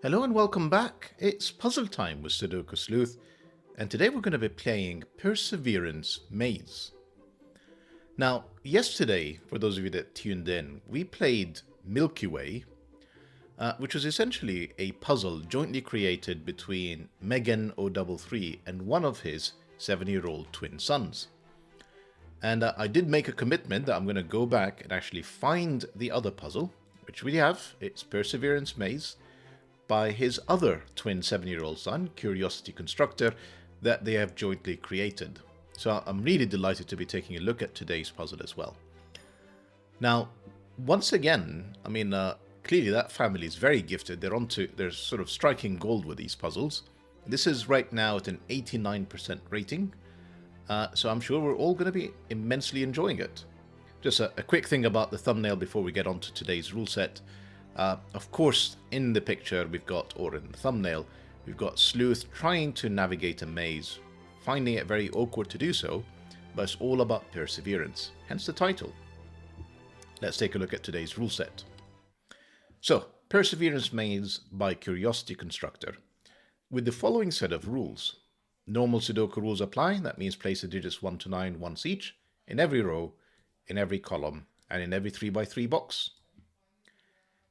Hello and welcome back. It's puzzle time with Sudoku Sleuth, and today we're going to be playing Perseverance Maze. Now, yesterday, for those of you that tuned in, we played Milky Way, which was essentially a puzzle jointly created between Megan 033 and one of his 7-year-old twin sons. And I did make a commitment that I'm going to go back and actually find the other puzzle, which we have. It's Perseverance Maze, by his other twin 7-year-old son, Curiosity Constructor, that they have jointly created. So I'm really delighted to be taking a look at today's puzzle as well. Now, once again, clearly that family is very gifted. They're sort of striking gold with these puzzles. This is right now at an 89% rating, so I'm sure we're all going to be immensely enjoying it. Just a quick thing about the thumbnail before we get on to today's rule set. Of course, in the picture or in the thumbnail, we've got Sleuth trying to navigate a maze, finding it very awkward to do so, but it's all about perseverance, hence the title. Let's take a look at today's rule set. So, Perseverance Maze by Curiosity Constructor, with the following set of rules. Normal Sudoku rules apply, that means place the digits 1 to 9 once each, in every row, in every column, and in every 3x3 box.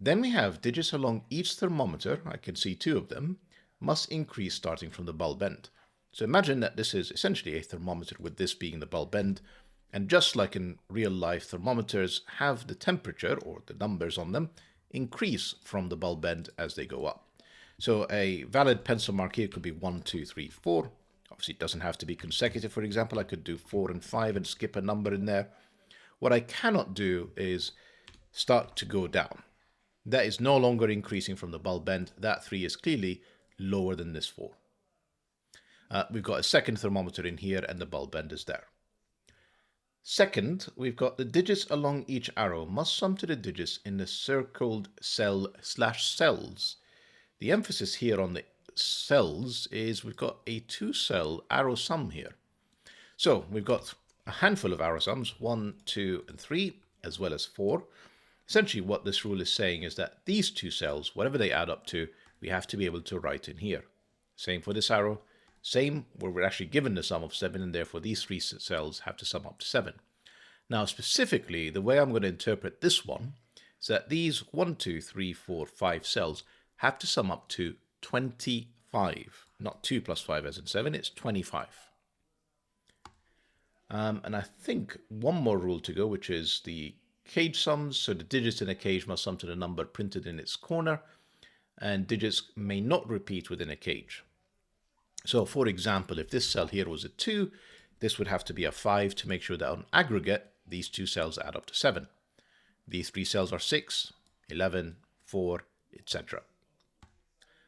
Then we have digits along each thermometer, I can see 2 of them, must increase starting from the bulb end. So imagine that this is essentially a thermometer with this being the bulb end, and just like in real life, thermometers have the temperature, or the numbers on them, increase from the bulb end as they go up. So a valid pencil mark here could be 1, 2, 3, 4. Obviously it doesn't have to be consecutive, for example. I could do 4 and 5 and skip a number in there. What I cannot do is start to go down. That is no longer increasing from the bulb end. That 3 is clearly lower than this 4. We've got a second thermometer in here and the bulb end is there. Second, we've got the digits along each arrow must sum to the digits in the circled cell/cells. The emphasis here on the cells is we've got a 2-cell arrow sum here. So we've got a handful of arrow sums, 1, 2, and 3, as well as 4. Essentially what this rule is saying is that these 2 cells, whatever they add up to, we have to be able to write in here. Same for this arrow, same where we're actually given the sum of 7, and therefore these 3 cells have to sum up to 7. Now specifically, the way I'm going to interpret this one is that these 1, 2, 3, 4, 5 cells have to sum up to 25. Not 2 plus 5 as in 7, it's 25. And I think one more rule to go, which is the cage sums. So the digits in a cage must sum to the number printed in its corner, and digits may not repeat within a cage. So for example, if this cell here was a 2, this would have to be a 5 to make sure that on aggregate, these 2 cells add up to 7. These 3 cells are 6, 11, 4, etc.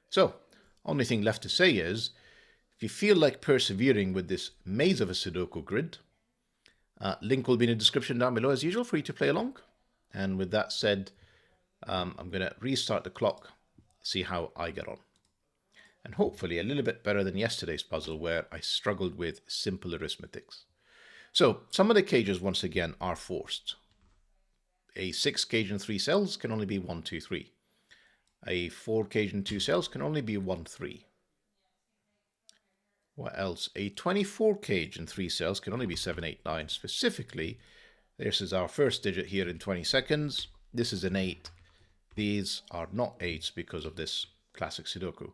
So, only thing left to say is, if you feel like persevering with this maze of a Sudoku grid, link will be in the description down below as usual for you to play along. And with that said, I'm going to restart the clock, see how I get on. And hopefully a little bit better than yesterday's puzzle where I struggled with simple arithmetics. So some of the cages once again are forced. A 6 cage and 3 cells can only be 1, 2, 3. A 4 cage and 2 cells can only be 1, 3. What else? A 24 cage and 3 cells can only be 7, 8, 9. Specifically, this is our first digit here in 20 seconds. This is an 8. These are not 8s because of this classic Sudoku.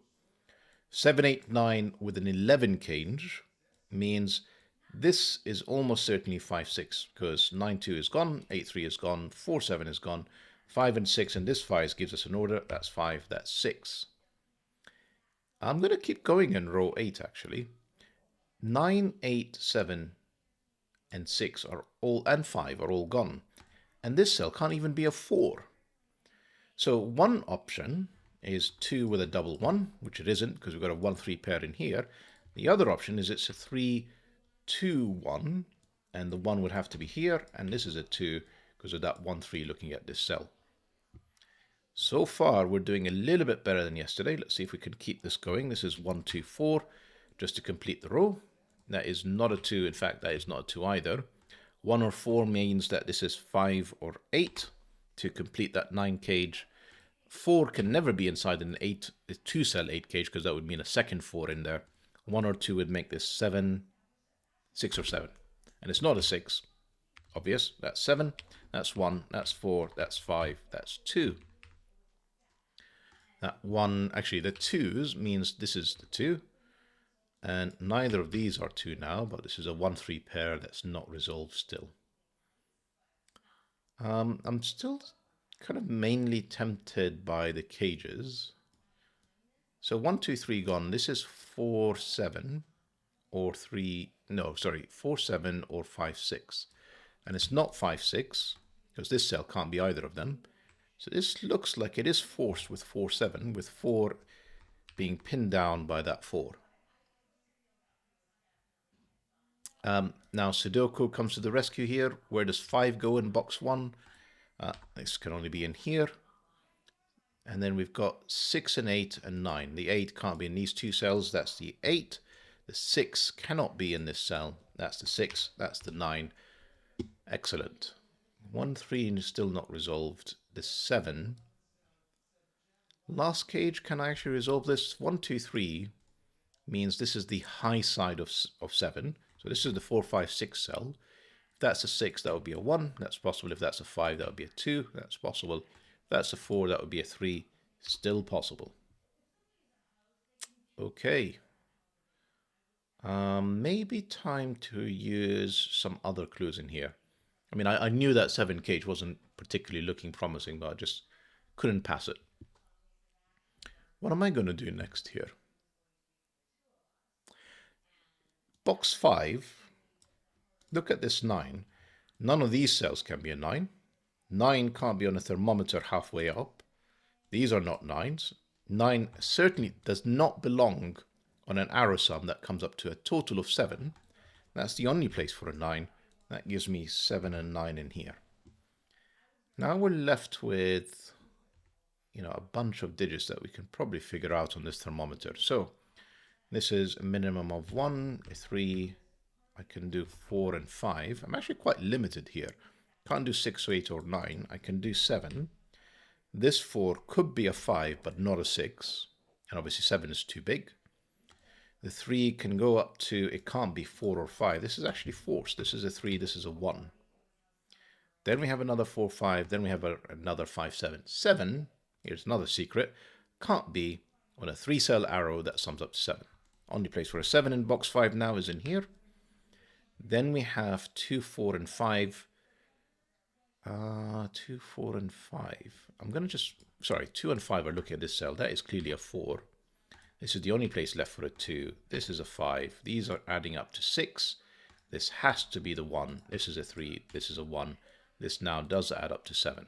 7, 8, 9 with an 11 cage means this is almost certainly 5, 6 because 9, 2 is gone, 8, 3 is gone, 4, 7 is gone, 5 and 6 and this 5 gives us an order. That's 5, that's 6. I'm going to keep going in row 8 actually. 9, 8, 7 and 6 are all, and 5 are all gone. And this cell can't even be a 4. So one option is 2 with a double 1, which it isn't because we've got a 1, 3 pair in here. The other option is it's a 3, 2, 1, and the 1 would have to be here, and this is a 2 because of that 1, 3 looking at this cell. So far, we're doing a little bit better than yesterday. Let's see if we can keep this going. This is 1, 2, 4, just to complete the row. That is not a 2. In fact, that is not a 2 either. 1 or 4 means that this is 5 or 8 to complete that 9 cage. 4 can never be inside an 2-cell 8 cage, because that would mean a second 4 in there. 1 or 2 would make this 7, 6 or 7. And it's not a 6. Obvious. That's 7. That's 1. That's 4. That's 5. That's 2. That 1, actually the 2s means this is the 2. And neither of these are 2 now, but this is a 1-3 pair that's not resolved still. I'm still kind of mainly tempted by the cages. So 1, 2, 3 gone. This is 4, 7 or 3. No, sorry, 4, 7 or 5, 6. And it's not 5, 6 because this cell can't be either of them. So this looks like it is forced with 4, 7, with 4 being pinned down by that 4. Now Sudoku comes to the rescue here. Where does 5 go in box 1? This can only be in here. And then we've got 6 and 8 and 9. The 8 can't be in these 2 cells. That's the 8. The 6 cannot be in this cell. That's the 6. That's the 9. Excellent. 1, 3 is still not resolved. The 7. Last cage, can I actually resolve this? 1, 2, 3 means this is the high side of 7. So this is the 4, 5, 6 cell. If that's a 6, that would be a 1. That's possible. If that's a 5, that would be a 2. That's possible. If that's a 4, that would be a 3. Still possible. Okay. Maybe time to use some other clues in here. I mean, I knew that 7 cage wasn't particularly looking promising, but I just couldn't pass it. What am I going to do next here? Box 5, look at this 9. None of these cells can be a 9. 9 can't be on a thermometer halfway up. These are not 9s. 9 certainly does not belong on an arrow sum that comes up to a total of 7. That's the only place for a 9. That gives me 7 and 9 in here. Now we're left with, a bunch of digits that we can probably figure out on this thermometer. So this is a minimum of 1, 3. I can do 4 and 5. I'm actually quite limited here. Can't do 6, 8, or 9. I can do 7. This 4 could be a 5, but not a 6. And obviously 7 is too big. The 3 can go up to, it can't be 4 or 5. This is actually forced. This is a 3, this is a 1. Then we have another 4, 5. Then we have another 5, 7. 7, here's another secret, can't be on a 3-cell arrow that sums up to 7. Only place for a 7 in box 5 now is in here. Then we have 2, 4, and 5. 2, 4, and 5. I'm going to just, sorry, 2 and 5 are looking at this cell. That is clearly a 4. This is the only place left for a 2. This is a 5. These are adding up to 6. This has to be the 1. This is a 3. This is a 1. This now does add up to 7.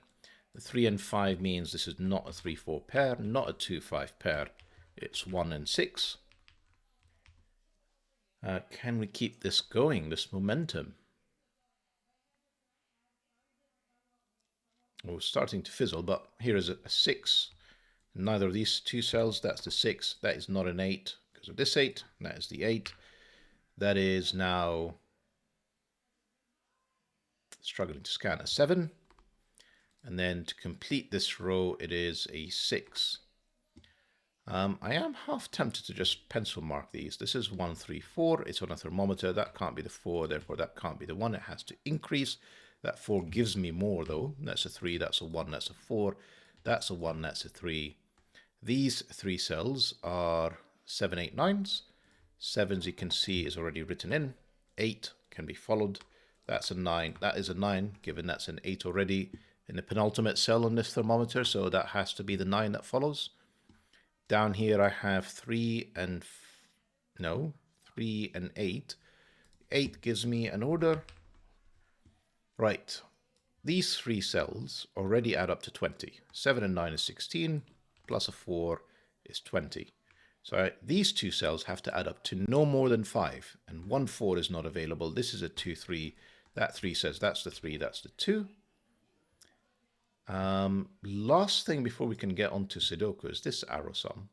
The 3 and 5 means this is not a 3, 4 pair, not a 2, 5 pair. It's 1 and 6. Can we keep this going, this momentum? Oh, it's starting to fizzle, but here is a 6. Neither of these 2 cells, that's the 6. That is not an 8 because of this 8. That is the 8. That is now, struggling to scan, a 7. And then to complete this row, it is a 6. I am half tempted to just pencil mark these. This is 1, 3, 4. It's on a thermometer. That can't be the 4, therefore that can't be the 1. It has to increase. That 4 gives me more though. That's a 3, that's a 1, that's a 4. That's a 1, that's a 3. These 3 cells are 7, 8, 9s. 7s you can see is already written in. 8 can be followed. That's a 9. That is a 9, given that's an 8 already in the penultimate cell on this thermometer, so that has to be the 9 that follows. Down here I have 3 and 8. 8 gives me an order. Right, these 3 cells already add up to 20. 7 and 9 is 16, plus a 4 is 20. So these 2 cells have to add up to no more than 5, and 1, 4 is not available. This is a 2, 3. That 3 says that's the 3, that's the 2. Last thing before we can get onto Sudoku is this arrow sum.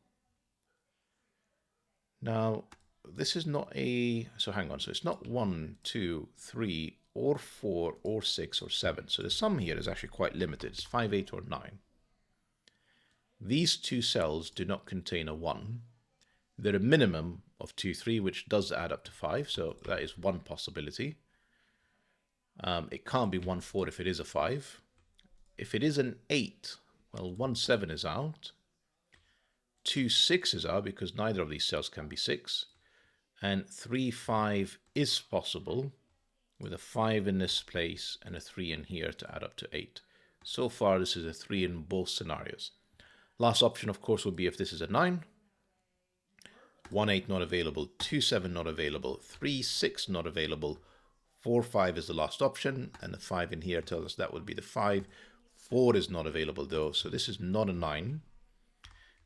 Now, this is not a, so hang on, so it's not 1, 2, 3, or 4, or 6, or 7. So the sum here is actually quite limited. It's 5, 8, or 9. These two cells do not contain a 1. They're a minimum of 2, 3, which does add up to 5, so that is one possibility. It can't be 1, 4 if it is a 5. If it is an 8, well, 1, 7 is out. 2, 6 is out because neither of these cells can be 6. And 3, 5 is possible with a 5 in this place and a 3 in here to add up to 8. So far, this is a 3 in both scenarios. Last option, of course, would be if this is a 9. 1, 8 not available, 2, 7 not available, 3, 6 not available, 4, 5 is the last option, and the 5 in here tells us that would be the 5. 4 is not available though, so this is not a 9.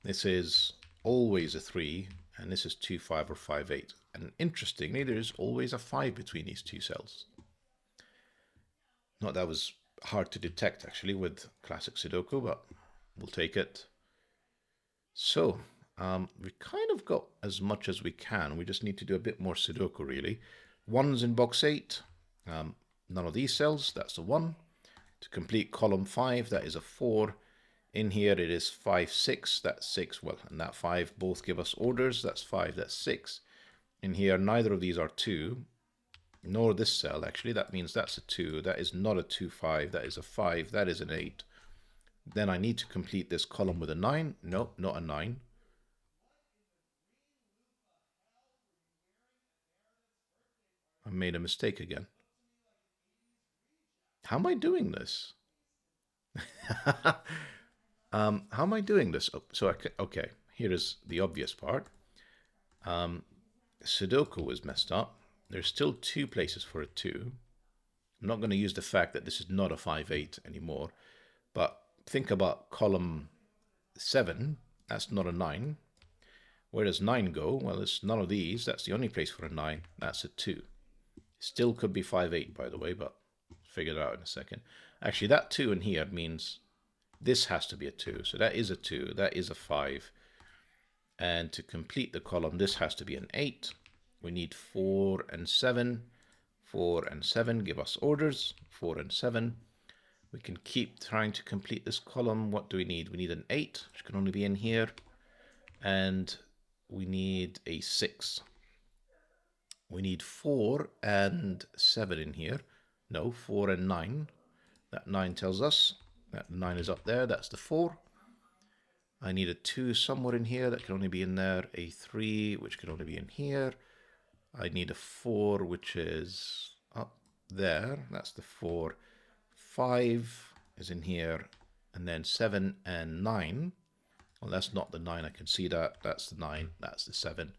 This is always a 3, and this is 2, 5 or 5, 8. And interestingly, there is always a 5 between these two cells. Not that was hard to detect actually with classic Sudoku, but we'll take it. So we kind of got as much as we can. We just need to do a bit more Sudoku really. 1's in box 8. None of these cells, that's a 1. To complete column 5, that is a 4. In here it is 5, 6, that's 6. Well, and that 5 both give us orders. That's 5, that's 6. In here, neither of these are 2, nor this cell actually. That means that's a 2. That is not a 2, 5. That is a 5. That is an 8. Then I need to complete this column with a 9. Nope, not a 9. I made a mistake again. How am I doing this? How am I doing this? Oh, so okay, here is the obvious part. Sudoku was messed up. There's still 2 places for a 2. I'm not going to use the fact that this is not a 5, 8 anymore, but think about column 7. That's not a 9. Where does 9 go? Well, it's none of these. That's the only place for a 9. That's a 2. Still could be 5, 8, by the way, but figure it out in a second. Actually, that 2 in here means this has to be a 2. So that is a 2. That is a 5. And to complete the column, this has to be an 8. We need 4 and 7. 4 and 7 give us orders. 4 and 7. We can keep trying to complete this column. What do we need? We need an 8, which can only be in here. And we need a 6. We need 4 and 7 in here. No, 4 and 9. That 9 tells us that 9 is up there. That's the 4. I need a 2 somewhere in here. That can only be in there. A 3, which can only be in here. I need a 4, which is up there. That's the 4. 5 is in here. And then 7 and 9. Well, that's not the 9. I can see that. That's the 9. That's the 7.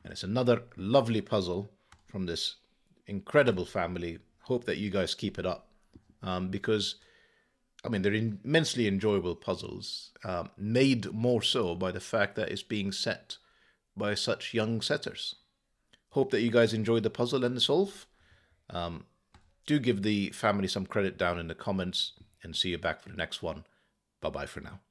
And it's another lovely puzzle from this incredible family. Hope that you guys keep it up. Because, I mean, they're immensely enjoyable puzzles. Made more so by the fact that it's being set by such young setters. Hope that you guys enjoyed the puzzle and the solve. Do give the family some credit down in the comments, and see you back for the next one. Bye-bye for now.